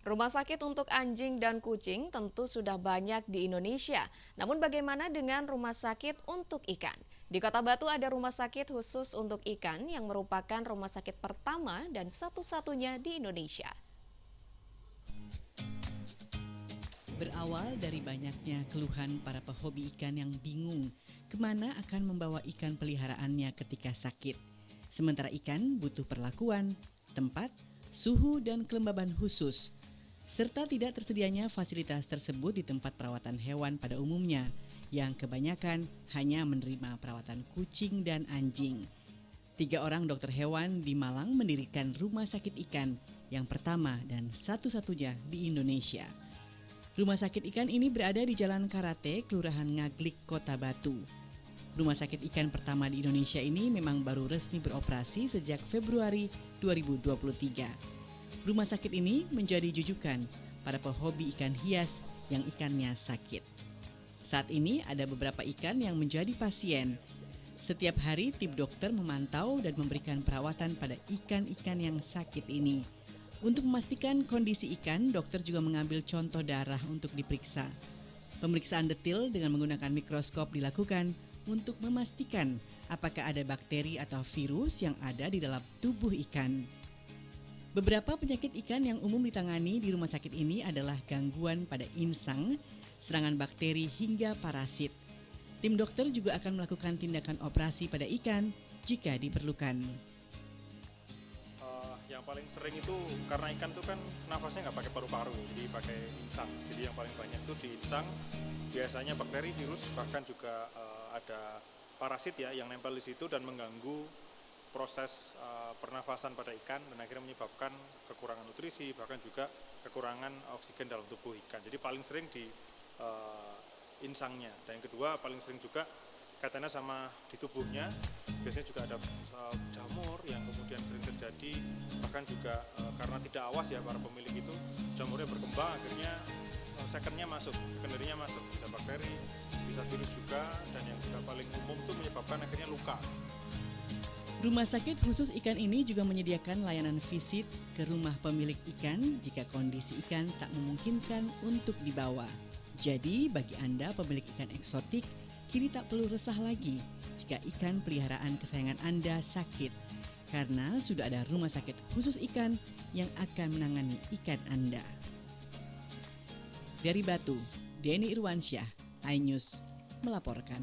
Rumah sakit untuk anjing dan kucing tentu sudah banyak di Indonesia. Namun bagaimana dengan rumah sakit untuk ikan? Di Kota Batu ada rumah sakit khusus untuk ikan yang merupakan rumah sakit pertama dan satu-satunya di Indonesia. Berawal dari banyaknya keluhan para pehobi ikan yang bingung kemana akan membawa ikan peliharaannya ketika sakit. Sementara ikan butuh perlakuan, tempat, suhu, dan kelembaban khusus. Serta tidak tersedianya fasilitas tersebut di tempat perawatan hewan pada umumnya, yang kebanyakan hanya menerima perawatan kucing dan anjing. 3 orang dokter hewan di Malang mendirikan rumah sakit ikan yang pertama dan satu-satunya di Indonesia. Rumah sakit ikan ini berada di Jalan Karate, Kelurahan Ngaglik, Kota Batu. Rumah sakit ikan pertama di Indonesia ini memang baru resmi beroperasi sejak Februari 2023. Rumah sakit ini menjadi jujukan para pehobi ikan hias yang ikannya sakit. Saat ini ada beberapa ikan yang menjadi pasien. Setiap hari tim dokter memantau dan memberikan perawatan pada ikan-ikan yang sakit ini. Untuk memastikan kondisi ikan, dokter juga mengambil contoh darah untuk diperiksa. Pemeriksaan detil dengan menggunakan mikroskop dilakukan untuk memastikan apakah ada bakteri atau virus yang ada di dalam tubuh ikan. Beberapa penyakit ikan yang umum ditangani di rumah sakit ini adalah gangguan pada insang, serangan bakteri hingga parasit. Tim dokter juga akan melakukan tindakan operasi pada ikan jika diperlukan. Yang paling sering itu karena ikan itu kan nafasnya nggak pakai paru-paru, jadi pakai insang. Jadi yang paling banyak itu di insang biasanya bakteri, virus, bahkan juga ada parasit ya yang nempel di situ dan mengganggu proses pernafasan pada ikan dan akhirnya menyebabkan kekurangan nutrisi, bahkan juga kekurangan oksigen dalam tubuh ikan. Jadi paling sering di insangnya. Dan yang kedua paling sering juga kaitannya sama di tubuhnya. Biasanya juga ada jamur yang kemudian sering terjadi, bahkan juga karena tidak awas ya para pemilik itu, jamurnya berkembang akhirnya secondnya masuk, secondarynya masuk, bisa bakteri, bisa virus juga, dan yang juga paling umum itu menyebabkan akhirnya luka. Rumah sakit khusus ikan ini juga menyediakan layanan visit ke rumah pemilik ikan jika kondisi ikan tak memungkinkan untuk dibawa. Jadi bagi Anda pemilik ikan eksotik, kini tak perlu resah lagi jika ikan peliharaan kesayangan Anda sakit, karena sudah ada rumah sakit khusus ikan yang akan menangani ikan Anda. Dari Batu, Denny Irwansyah, iNews melaporkan.